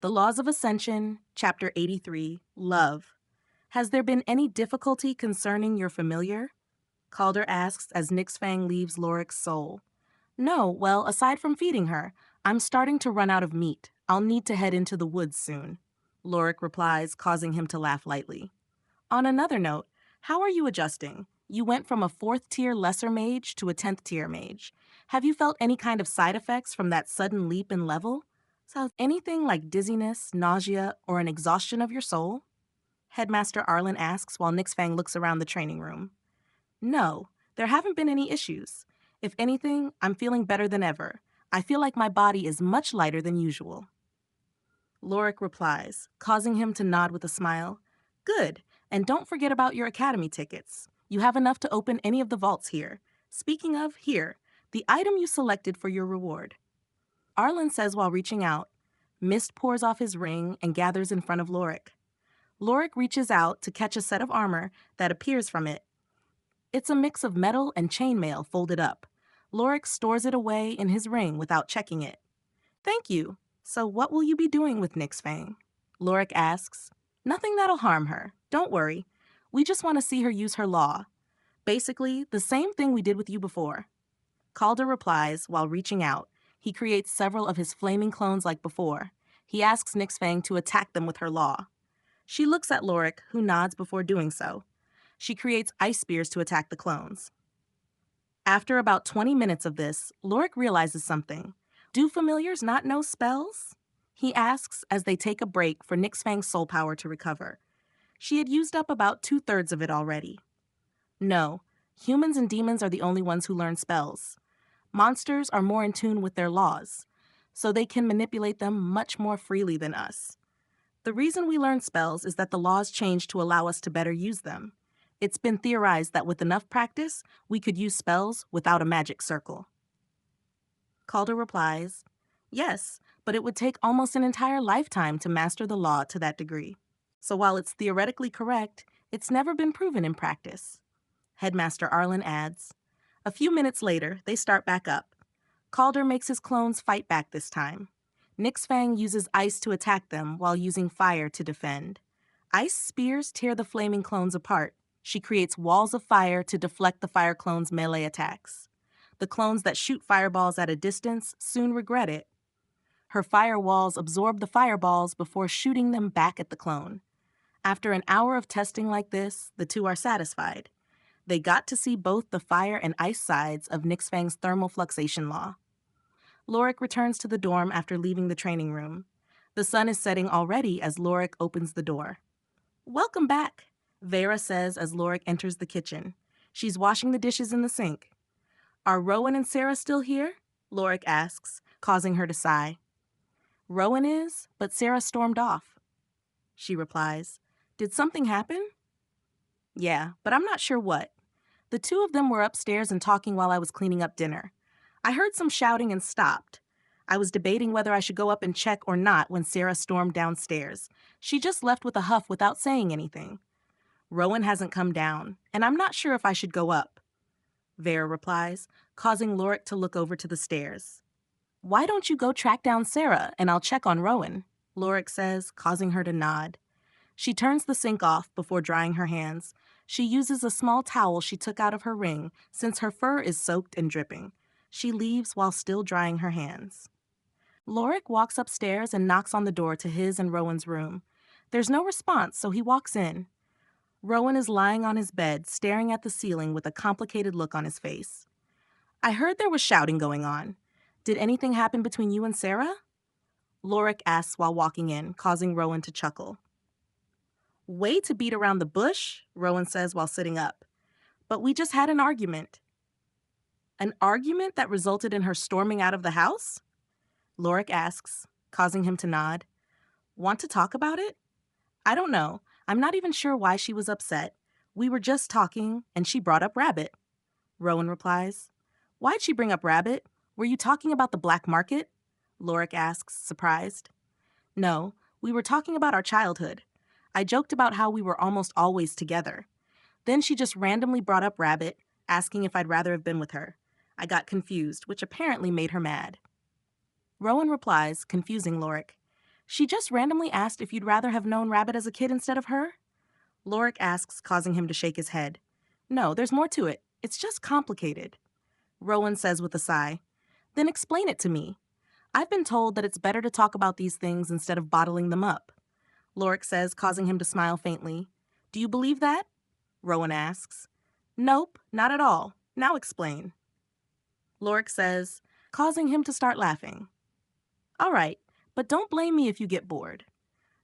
The Laws of Ascension, Chapter 83, Love. Has there been any difficulty concerning your familiar? Calder asks as Nixfang leaves Lorik's soul. No, well, aside from feeding her, I'm starting to run out of meat. I'll need to head into the woods soon. Lorik replies, causing him to laugh lightly. On another note, how are you adjusting? You went from a 4th-tier lesser mage to a 10th-tier mage. Have you felt any kind of side effects from that sudden leap in level? So anything like dizziness, nausea, or an exhaustion of your soul? Headmaster Arlen asks while Nixfang looks around the training room. No, there haven't been any issues. If anything, I'm feeling better than ever. I feel like my body is much lighter than usual. Lorik replies, causing him to nod with a smile. Good, and don't forget about your academy tickets. You have enough to open any of the vaults here. Speaking of, here, the item you selected for your reward. Arlen says while reaching out. Mist pours off his ring and gathers in front of Lorik. Lorik reaches out to catch a set of armor that appears from it. It's a mix of metal and chainmail folded up. Lorik stores it away in his ring without checking it. Thank you. So what will you be doing with Nixfang? Lorik asks. Nothing that'll harm her. Don't worry. We just want to see her use her law. Basically, the same thing we did with you before. Calder replies while reaching out. He creates several of his flaming clones like before. He asks Nixfang to attack them with her law. She looks at Lorik, who nods before doing so. She creates ice spears to attack the clones. After about 20 minutes of this, Lorik realizes something. Do familiars not know spells? He asks as they take a break for Nixfang's soul power to recover. She had used up about 2/3 of it already. No, humans and demons are the only ones who learn spells. Monsters are more in tune with their laws, so they can manipulate them much more freely than us. The reason we learn spells is that the laws change to allow us to better use them. It's been theorized that with enough practice, we could use spells without a magic circle. Calder replies, yes, but it would take almost an entire lifetime to master the law to that degree. So while it's theoretically correct, it's never been proven in practice. Headmaster Arlen adds, a few minutes later, they start back up. Calder makes his clones fight back this time. Nixfang uses ice to attack them while using fire to defend. Ice spears tear the flaming clones apart. She creates walls of fire to deflect the fire clones' melee attacks. The clones that shoot fireballs at a distance soon regret it. Her fire walls absorb the fireballs before shooting them back at the clone. After an hour of testing like this, the two are satisfied. They got to see both the fire and ice sides of Nixfang's thermal fluxation law. Lorik returns to the dorm after leaving the training room. The sun is setting already as Lorik opens the door. Welcome back, Vera says as Lorik enters the kitchen. She's washing the dishes in the sink. Are Rowan and Sarah still here? Lorik asks, causing her to sigh. Rowan is, but Sarah stormed off. She replies, did something happen? Yeah, but I'm not sure what. The two of them were upstairs and talking while I was cleaning up dinner. I heard some shouting and stopped. I was debating whether I should go up and check or not when Sarah stormed downstairs. She just left with a huff without saying anything. Rowan hasn't come down, and I'm not sure if I should go up. Vera replies, causing Lorik to look over to the stairs. Why don't you go track down Sarah, and I'll check on Rowan, Lorik says, causing her to nod. She turns the sink off before drying her hands. She uses a small towel she took out of her ring since her fur is soaked and dripping. She leaves while still drying her hands. Lorik walks upstairs and knocks on the door to his and Rowan's room. There's no response, so he walks in. Rowan is lying on his bed, staring at the ceiling with a complicated look on his face. I heard there was shouting going on. Did anything happen between you and Sarah? Lorik asks while walking in, causing Rowan to chuckle. Way to beat around the bush, Rowan says while sitting up. But we just had an argument. An argument that resulted in her storming out of the house? Lorik asks, causing him to nod. Want to talk about it? I don't know. I'm not even sure why she was upset. We were just talking, and she brought up Rabbit. Rowan replies. Why'd she bring up Rabbit? Were you talking about the black market? Lorik asks, surprised. No, we were talking about our childhood. I joked about how we were almost always together. Then she just randomly brought up Rabbit, asking if I'd rather have been with her. I got confused, which apparently made her mad. Rowan replies, confusing Lorik. She just randomly asked if you'd rather have known Rabbit as a kid instead of her? Lorik asks, causing him to shake his head. No, there's more to it. It's just complicated. Rowan says with a sigh. Then explain it to me. I've been told that it's better to talk about these things instead of bottling them up. Lorik says, causing him to smile faintly. Do you believe that? Rowan asks. Nope, not at all. Now explain. Lorik says, causing him to start laughing. All right, but don't blame me if you get bored.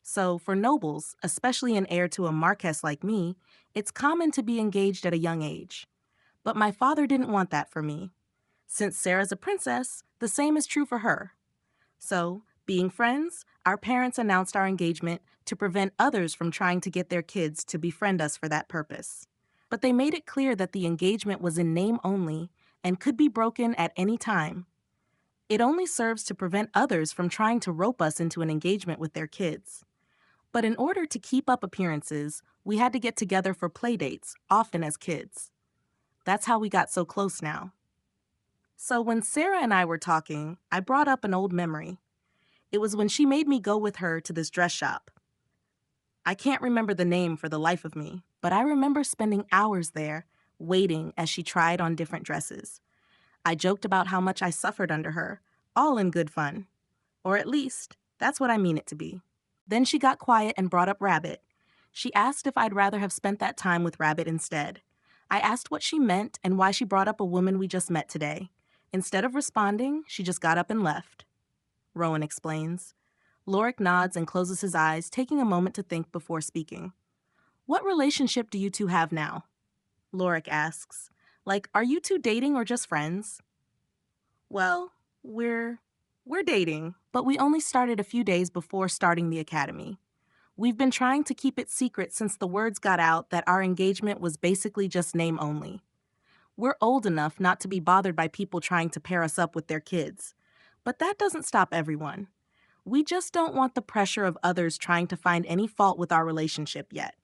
So, for nobles, especially an heir to a marquess like me, it's common to be engaged at a young age. But my father didn't want that for me. Since Sarah's a princess, the same is true for her. So, being friends, our parents announced our engagement to prevent others from trying to get their kids to befriend us for that purpose. But they made it clear that the engagement was in name only and could be broken at any time. It only serves to prevent others from trying to rope us into an engagement with their kids. But in order to keep up appearances, we had to get together for play dates, often as kids. That's how we got so close now. So when Sarah and I were talking, I brought up an old memory. It was when she made me go with her to this dress shop. I can't remember the name for the life of me, but I remember spending hours there, waiting as she tried on different dresses. I joked about how much I suffered under her, all in good fun. Or at least, that's what I mean it to be. Then she got quiet and brought up Rabbit. She asked if I'd rather have spent that time with Rabbit instead. I asked what she meant and why she brought up a woman we just met today. Instead of responding, she just got up and left. Rowan explains. Lorik nods and closes his eyes, taking a moment to think before speaking. What relationship do you two have now? Lorik asks. Like, are you two dating or just friends? Well, we're dating, but we only started a few days before starting the academy. We've been trying to keep it secret since the words got out that our engagement was basically just name only. We're old enough not to be bothered by people trying to pair us up with their kids. But that doesn't stop everyone. We just don't want the pressure of others trying to find any fault with our relationship yet.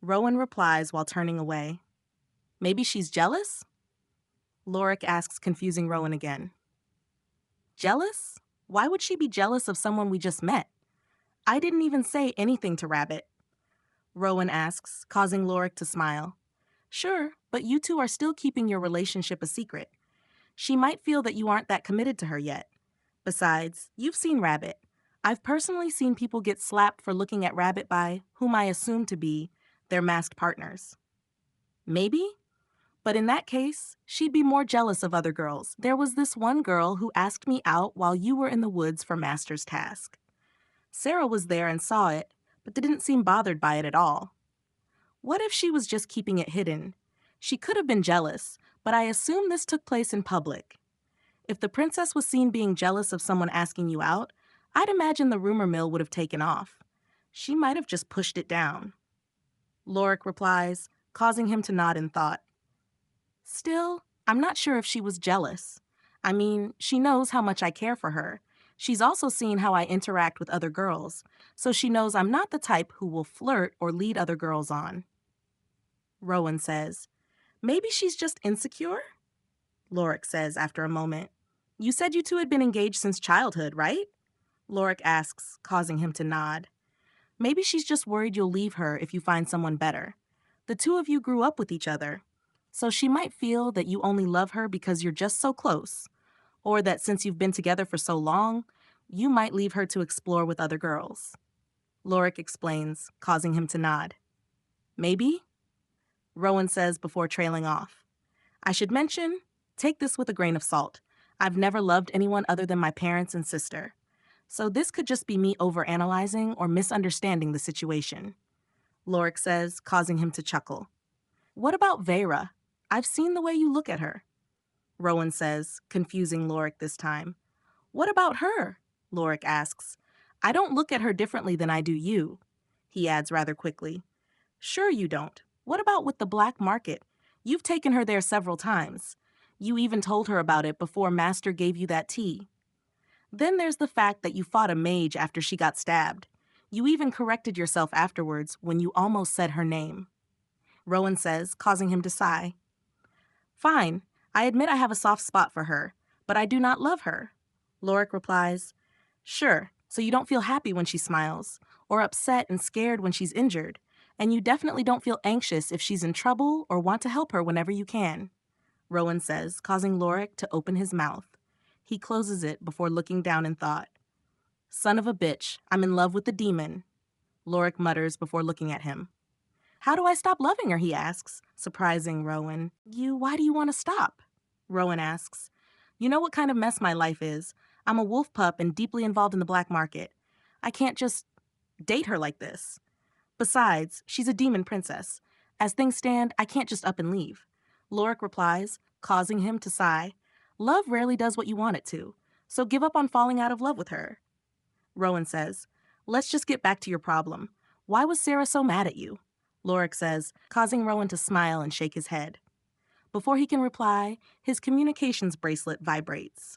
Rowan replies while turning away. Maybe she's jealous? Lorik asks, confusing Rowan again. Jealous? Why would she be jealous of someone we just met? I didn't even say anything to Rabbit. Rowan asks, causing Lorik to smile. Sure, but you two are still keeping your relationship a secret. She might feel that you aren't that committed to her yet. Besides, you've seen Rabbit. I've personally seen people get slapped for looking at Rabbit by whom I assume to be their masked partners. Maybe? But in that case, she'd be more jealous of other girls. There was this one girl who asked me out while you were in the woods for Master's task. Sarah was there and saw it, but didn't seem bothered by it at all. What if she was just keeping it hidden? She could have been jealous, but I assume this took place in public. If the princess was seen being jealous of someone asking you out, I'd imagine the rumor mill would have taken off. She might have just pushed it down. Lorik replies, causing him to nod in thought. Still, I'm not sure if she was jealous. I mean, she knows how much I care for her. She's also seen how I interact with other girls, so she knows I'm not the type who will flirt or lead other girls on. Rowan says, maybe she's just insecure? Lorik says after a moment. You said you two had been engaged since childhood, right? Lorik asks, causing him to nod. Maybe she's just worried you'll leave her if you find someone better. The two of you grew up with each other, so she might feel that you only love her because you're just so close, or that since you've been together for so long, you might leave her to explore with other girls. Lorik explains, causing him to nod. Maybe? Rowan says before trailing off. I should mention, take this with a grain of salt. I've never loved anyone other than my parents and sister. So this could just be me overanalyzing or misunderstanding the situation. Lorik says, causing him to chuckle. What about Vera? I've seen the way you look at her. Rowan says, confusing Lorik this time. What about her? Lorik asks. I don't look at her differently than I do you. He adds rather quickly. Sure you don't. What about with the black market? You've taken her there several times. You even told her about it before Master gave you that tea. Then there's the fact that you fought a mage after she got stabbed. You even corrected yourself afterwards when you almost said her name. Rowan says, causing him to sigh. Fine, I admit I have a soft spot for her, but I do not love her. Lorik replies, Sure, So you don't feel happy when she smiles, or upset and scared when she's injured, and you definitely don't feel anxious if she's in trouble or want to help her whenever you can, Rowan says, causing Lorik to open his mouth. He closes it before looking down in thought. Son of a bitch, I'm in love with the demon, Lorik mutters before looking at him. How do I stop loving her, he asks, surprising Rowan. Why do you want to stop? Rowan asks. You know what kind of mess my life is. I'm a wolf pup and deeply involved in the black market. I can't just date her like this. Besides, she's a demon princess. As things stand, I can't just up and leave. Lorik replies, causing him to sigh. Love rarely does what you want it to, so give up on falling out of love with her. Rowan says, let's just get back to your problem. Why was Sarah so mad at you? Lorik says, causing Rowan to smile and shake his head. Before he can reply, his communications bracelet vibrates.